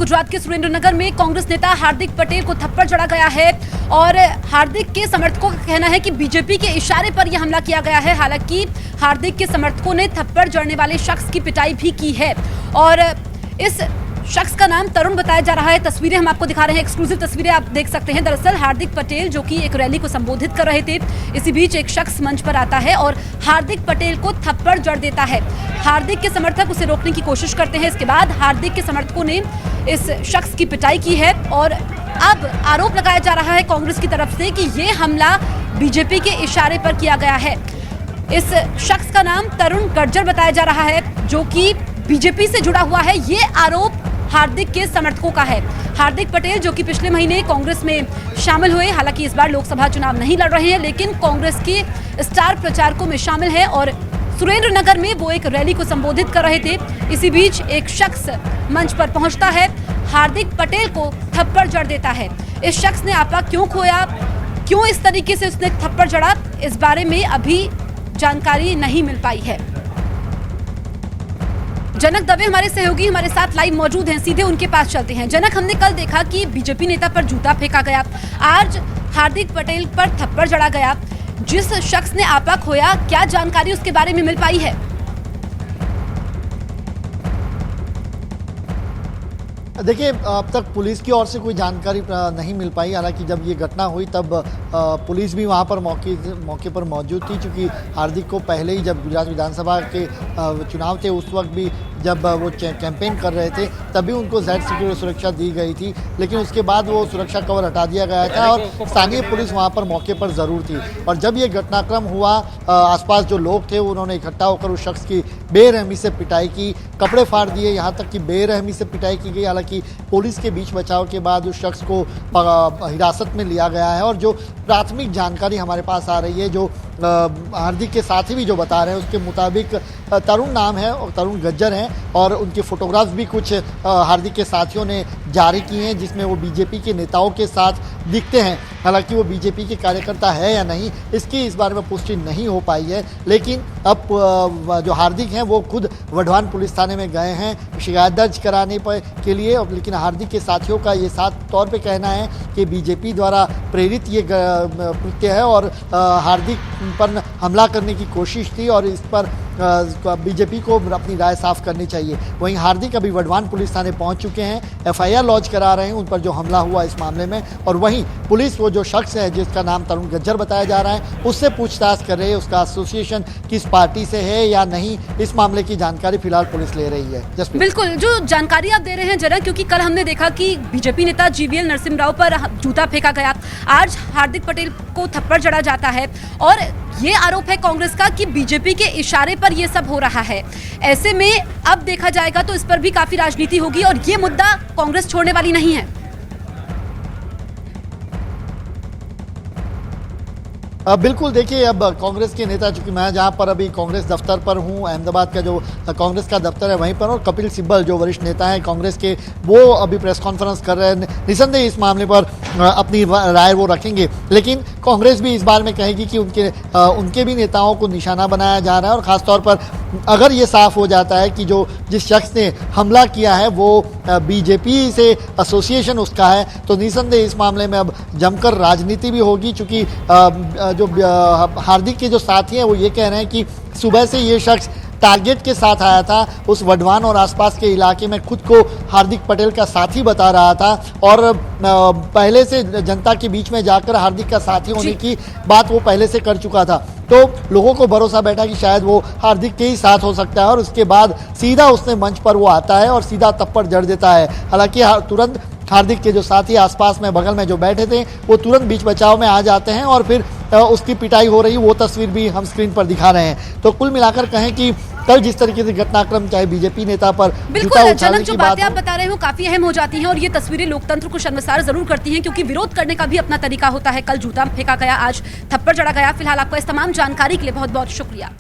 गुजरात के सुरेंद्रनगर में कांग्रेस नेता हार्दिक पटेल को थप्पड़ जड़ा गया है और हार्दिक के समर्थकों का कहना है कि बीजेपी के इशारे पर यह हमला किया गया है। हालांकि हार्दिक के समर्थकों ने थप्पड़ जड़ने वाले शख्स की पिटाई भी की है और इस शख्स का नाम तरुण बताया जा रहा है। तस्वीरें हम आपको दिखा रहे हैं, एक्सक्लूसिव तस्वीरें आप देख सकते हैं। दरअसल हार्दिक पटेल जो कि एक रैली को संबोधित कर रहे थे, इसी बीच एक शख्स मंच पर आता है और हार्दिक पटेल को थप्पड़ जड़ देता है। हार्दिक के समर्थक उसे रोकने की कोशिश करते हैं। इसके बाद हार्दिक के समर्थकों ने इस शख्स की पिटाई की है और अब आरोप लगाया जा रहा है कांग्रेस की तरफ से कि ये हमला बीजेपी के इशारे पर किया गया है। इस शख्स का नाम तरुण गज्जर बताया जा रहा है जो कि बीजेपी से जुड़ा हुआ है। ये आरोप हार्दिक के समर्थकों का है। हार्दिक पटेल जो कि पिछले महीने कांग्रेस में शामिल हुए, हालांकि इस बार लोकसभा चुनाव नहीं लड़ रहे हैं, लेकिन कांग्रेस के स्टार प्रचारकों में शामिल हैं और सुरेंद्रनगर में वो एक रैली को संबोधित कर रहे थे। इसी बीच एक शख्स मंच पर पहुंचता है, हार्दिक पटेल को थप्पड़ जड़ देता है। इस शख्स ने आपा क्यों खोया, क्यों इस तरीके से उसने थप्पड़ जड़ा, इस बारे में अभी जानकारी नहीं मिल पाई है। जनक दवे हमारे सहयोगी हमारे साथ लाइव मौजूद हैं, सीधे उनके पास चलते हैं। जनक, हमने कल देखा कि बीजेपी नेता पर जूता फेंका गया, आज हार्दिक पटेल पर थप्पड़ जड़ा गया। जिस शख्स ने आपा खोया, क्या जानकारी उसके बारे में मिल पाई है? देखिए, अब तक पुलिस की ओर से कोई जानकारी नहीं मिल पाई। हालांकि जब ये घटना हुई तब पुलिस भी वहाँ पर मौके पर मौजूद थी, क्योंकि हार्दिक को पहले ही जब गुजरात विधानसभा के चुनाव थे उस वक्त भी जब वो कैंपेन कर रहे थे तभी उनको जेड सिक्योरिटी सुरक्षा दी गई थी, लेकिन उसके बाद वो सुरक्षा कवर हटा दिया गया था और स्थानीय पुलिस वहाँ पर मौके पर ज़रूर थी। और जब ये घटनाक्रम हुआ, आसपास जो लोग थे उन्होंने इकट्ठा होकर उस शख्स की बेरहमी से पिटाई की, कपड़े फाड़ दिए, यहाँ तक कि बेरहमी से पिटाई की गई। हालांकि पुलिस के बीच बचाव के बाद उस शख्स को हिरासत में लिया गया है और जो प्राथमिक जानकारी हमारे पास आ रही है, जो हार्दिक के साथी भी जो बता रहे हैं उसके मुताबिक तरुण नाम है और तरुण गज्जर हैं और उनके फोटोग्राफ्स भी कुछ हार्दिक के साथियों ने जारी किए हैं जिसमें वो बीजेपी के नेताओं के साथ दिखते हैं। हालांकि वो बीजेपी के कार्यकर्ता है या नहीं, इसकी इस बारे में पुष्टि नहीं हो पाई है, लेकिन अब जो हार्दिक हैं वो खुद वढवान पुलिस थाने में गए हैं शिकायत दर्ज कराने के लिए। लेकिन हार्दिक के साथियों का ये साफ तौर पे कहना है कि बीजेपी द्वारा प्रेरित ये कृत्य है और हार्दिक पर हमला करने की कोशिश थी और इस पर बीजेपी को अपनी राय साफ करनी चाहिए। वहीं हार्दिक अभी वढवान पुलिस थाने पहुंच चुके हैं, एफआईआर लॉन्च करा रहे हैं उन पर जो हमला हुआ इस मामले में, और वहीं पुलिस वो जो शख्स है जिसका नाम तरुण गज्जर बताया जा रहा है उससे पूछताछ कर रही है, उसका एसोसिएशन किस पार्टी से है या नहीं, इस मामले की जानकारी फिलहाल पुलिस ले रही है। बिल्कुल, जो जानकारी आप दे रहे हैं जनक, क्योंकि कल हमने देखा कि बीजेपी नेता जीवीएल नरसिम्हा पर जूता फेंका गया, आज हार्दिक पटेल को थप्पड़ जड़ा जाता है और ये आरोप है कांग्रेस का कि बीजेपी के इशारे पर ये सब हो रहा है। ऐसे में अब देखा जाएगा तो इस पर भी काफी राजनीति होगी और ये मुद्दा कांग्रेस छोड़ने वाली नहीं है। बिल्कुल, देखिए अब कांग्रेस के नेता, चूंकि मैं जहां पर अभी कांग्रेस दफ्तर पर हूं, अहमदाबाद का जो कांग्रेस का दफ्तर है वहीं पर, और कपिल सिब्बल जो वरिष्ठ नेता हैं कांग्रेस के, वो अभी प्रेस कॉन्फ्रेंस कर रहे हैं। निसंदेह इस मामले पर अपनी राय वो रखेंगे, लेकिन कांग्रेस भी इस बारे में कहेगी कि उनके भी नेताओं को निशाना बनाया जा रहा है और ख़ासतौर पर अगर ये साफ हो जाता है कि जिस शख्स ने हमला किया है वो बीजेपी से एसोसिएशन उसका है, तो निसंदेह इस मामले में अब जमकर राजनीति भी होगी। चूँकि जो हार्दिक के जो साथी हैं वो ये कह रहे हैं कि सुबह से ये शख्स टारगेट के साथ आया था, उस वढवान और आसपास के इलाके में खुद को हार्दिक पटेल का साथी बता रहा था और पहले से जनता के बीच में जाकर हार्दिक का साथी होने की बात वो पहले से कर चुका था। तो लोगों को भरोसा बैठा कि शायद वो हार्दिक के ही साथ हो सकता है और उसके बाद सीधा उसने मंच पर वो आता है और सीधा थप्पड़ जड़ देता है। हालांकि तुरंत हार्दिक के जो साथी आसपास में बगल में जो बैठे थे वो तुरंत बीच बचाव में आ जाते हैं और फिर उसकी पिटाई हो रही, वो तस्वीर भी हम स्क्रीन पर दिखा रहे हैं। तो कुल मिलाकर कहें कि कल जिस तरीके से घटनाक्रम चाहे बीजेपी नेता पर बिल्कुल जनक, जो बातें आप बता रहे हो काफी अहम हो जाती हैं और ये तस्वीरें लोकतंत्र को शर्मसार जरूर करती हैं, क्योंकि विरोध करने का भी अपना तरीका होता है। कल जूता फेंका गया, आज थप्पड़ जड़ा गया। फिलहाल आपको इस तमाम जानकारी के लिए बहुत बहुत शुक्रिया।